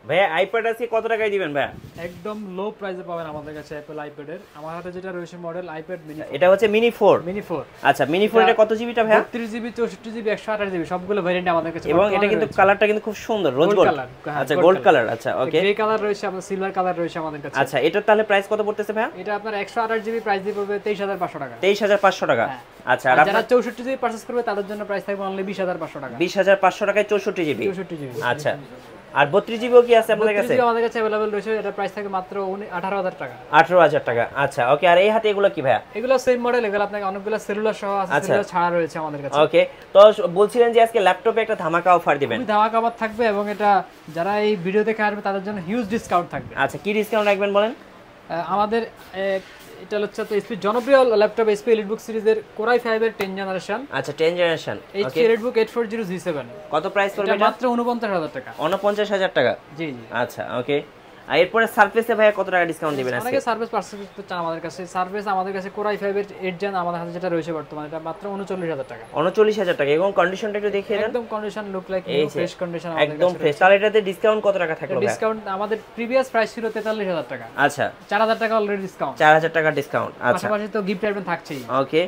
ভাইয়া আইপ্যাড আজকে কত টাকায় দিবেন ভাইয়া? একদম লো প্রাইসে পাবেন আমাদের কাছে অ্যাপল আইপ্যাডের। আমার হাতে যেটা রয়েছে মডেল আইপ্যাড মিনি, এটা হচ্ছে মিনি 4। মিনি 4। আচ্ছা, মিনি 4 এটা কত জিবিটা ভাইয়া? 32 জিবি, 64 জিবি, 128 জিবি সবগুলো ভেরিয়েন্ট আমাদের কাছে। এবং এটা কিন্তু কালারটা কিন্তু খুব সুন্দর, রোজ গোল্ড। আচ্ছা, গোল্ড কালার। আচ্ছা, ওকে। গ্রে কালার রয়েছে, আপনার সিলভার কালার রয়েছে আমাদের কাছে। আচ্ছা, এটা তাহলে প্রাইস কত পড়তেছে ভাইয়া? এটা আপনার 128 জিবি প্রাইস দিয়ে পড়বে 23500 টাকা। 23500 টাকা। আচ্ছা, আর যারা 64 জিবি পারচেজ করবে তাদের জন্য প্রাইস থাকবে অনলি 20500 টাকা। 20500 টাকায় 64 জিবি। 64 জিবি। আচ্ছা, আর 32 জিবিও কি আছে আপনাদের কাছে? 32 জিবি আমাদের কাছে अवेलेबल রয়েছে। এটা প্রাইস থাকে মাত্র 18000 টাকা। 18000 টাকা। আচ্ছা, ওকে। আর এই হাতে এগুলো কি ভাইয়া? এগুলো সেম মডেল, এগুলো আপনাকে অনেকগুলো সেলুলার সহ আছে, সেলুলার ছাড়া রয়েছে আমাদের কাছে। ওকে, তো বলছিলেন যে আজকে ল্যাপটপে একটা ধামাকা অফার দিবেন। ধামাকা অফার থাকবে এবং এটা যারা এই ভিডিও দেখে আসবে তাদের জন্য হিউজ ডিসকাউন্ট থাকবে। আচ্ছা, কি ডিসকাউন্ট রাখবেন বলেন? আমাদের এটা হচ্ছে তো এসপি জনপ্রিয় ল্যাপটপ এসপি এলিটবুক সিরিজের কোরাই 5 এর 10 জেনারেশন। আচ্ছা, 10 জেনারেশন। HP EliteBook 840G7। কত প্রাইস পড়বে এটা? মাত্র 49000 টাকা। 49000 টাকা। জি জি। আচ্ছা, ওকে। আর এরপরে সারফেসে ভাইয়া কত টাকা ডিসকাউন্ট দিবেন আজকে? অনেকে সার্ভিস পারচেজ করতে চান আমাদের কাছে। সার্ভিস আমাদের কাছে কোরাই 5 এর 8 জেন আমাদের হাতে যেটা রয়েছে বর্তমানে, এটা মাত্র 39000 টাকা। 39000 টাকা। এবং কন্ডিশনটা একটু দেখিয়ে দেন। একদম condition look like new fresh condition আমাদের কাছে। একদম ফ্রেশ। তাহলে এটাতে ডিসকাউন্ট কত টাকা থাকলো ভাইয়া? ডিসকাউন্ট আমাদের প্রিভিয়াস প্রাইস ছিল 43000 টাকা। আচ্ছা, 4000 টাকা অলরেডি ডিসকাউন্ট। 4000 টাকা ডিসকাউন্ট। আচ্ছা, পাশাপাশি তো গিফট আইটেম থাকছেই। ওকে।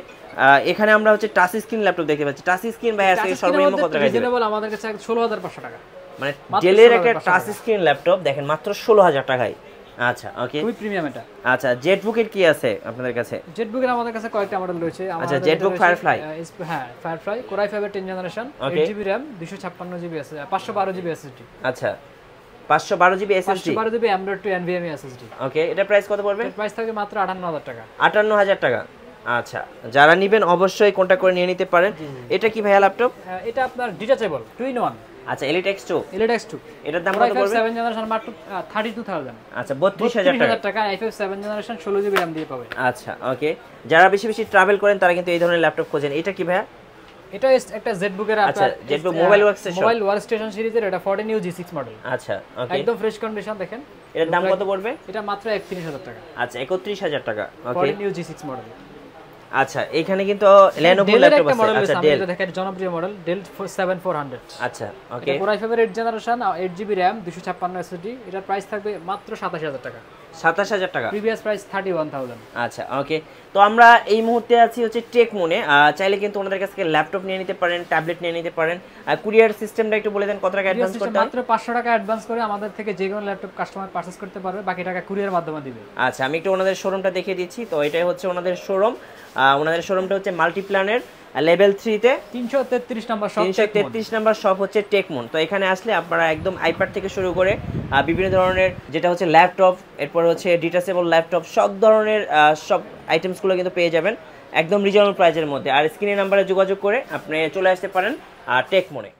এখানে আমরা হচ্ছে টাচ স্ক্রিন ল্যাপটপ দেখতে পাচ্ছি। টাচ স্ক্রিন ভাই আজকে সর্বনিম্ন কত টাকা দিবেন? রিজনেবল আমাদের কাছে 16500 টাকা। মানে ডেলের একটা টাচ স্ক্রিন ল্যাপটপ দেখেন মাত্র 16000 টাকায়। আচ্ছা, ওকে। খুবই প্রিমিয়াম এটা। আচ্ছা, জেটবুকের কি আছে আপনাদের কাছে? জেটবুকের আমাদের কাছে কয়েকটা মডেল রয়েছে। আচ্ছা, জেটবুক ফায়ারফ্লাই। হ্যাঁ, ফায়ারফ্লাই কোরাই 5 এর 10 জেনারেশন, 8GB RAM, 256GB আছে, 512GB SSD। আচ্ছা, 512GB SSD, 512GB M.2 NVMe SSD। ওকে। এটা প্রাইস কত পড়বে? প্রাইস থাকবে মাত্র 58000 টাকা। 58000 টাকা। আচ্ছা, যারা নেবেন অবশ্যই কন্টাক্ট করে নিয়ে নিতে পারেন। এটা কি ভাইয়া ল্যাপটপ? এটা আপনার ডিটাচেবল 2 in 1। আচ্ছা, Elite X2। Elite X2 এটার দাম কত পড়বে? 7 জেনারেশন মাত্র 32000। আচ্ছা, 32000 টাকা। i5 7 জেনারেশন 16GB RAM দিয়ে পাবে। আচ্ছা, ওকে। যারা বেশি বেশি ট্রাভেল করেন তারা কিন্তু এই ধরনের ল্যাপটপ খোঁজেন। এটা কি ভাইয়া? এটা একটা জেটবুকের আচ্ছা, Jetbook mobile workstation. Mobile workstation সিরিজের এটা 14U G6 মডেল। আচ্ছা, ওকে। একদম ফ্রেশ কন্ডিশন দেখেন। এর দাম কত পড়বে? এটা মাত্র 31000 টাকা। আচ্ছা, 31000 টাকা। ওকে। 14U G6 model. আচ্ছা, এখানে কিন্তু Lenovo ল্যাপটপ আছে। আচ্ছা, ডেল। এটা দেখেন জনপ্রিয় মডেল ডেল 7400। আচ্ছা, ওকে। এটা কোরাই 5 এর 8 জেনারেশন, 8GB RAM, 256 SSD। এটার প্রাইস থাকবে মাত্র 27000 টাকা। 27000 টাকা। Previous price 31000। আচ্ছা, ওকে। তো আমরা এই মুহূর্তে আছি হচ্ছে টেকমনে। চাইলে কিন্তু ওনাদের কাছ থেকে ল্যাপটপ নিয়ে নিতে পারেন, ট্যাবলেট নিয়ে নিতে পারেন। আর কুরিয়ার সিস্টেমটা একটু বলে দেন, কত টাকা অ্যাডভান্স করতে হবে? মাত্র 500 টাকা অ্যাডভান্স করে আমাদের থেকে যে কোনো ল্যাপটপ কাস্টমার পারচেজ করতে পারবে, বাকি টাকা কুরিয়ার মাধ্যমে দিবে। আচ্ছা, আমি একটু ওনাদের শোরুমটা দেখিয়ে দিচ্ছি। তো এটাই হচ্ছে ওনাদের শোরুম। ওনাদের শোরুমটা হচ্ছে মাল্টিপ্ল্যানের লেভেল 3 তে 333 নাম্বার শপ। 333 নাম্বার শপ হচ্ছে টেকমন। তো এখানে আসলে আপনারা একদম আইপ্যাড থেকে শুরু করে বিভিন্ন ধরনের যেটা হচ্ছে ল্যাপটপ, এরপর হচ্ছে ডিটাচেবল ল্যাপটপ, সব ধরনের সব আইটেমসগুলো কিন্তু পেয়ে যাবেন একদম রিজনেবল প্রাইসের মধ্যে। আর স্ক্রিনের নাম্বারে যোগাযোগ করে আপনি চলে আসতে পারেন টেকমনে।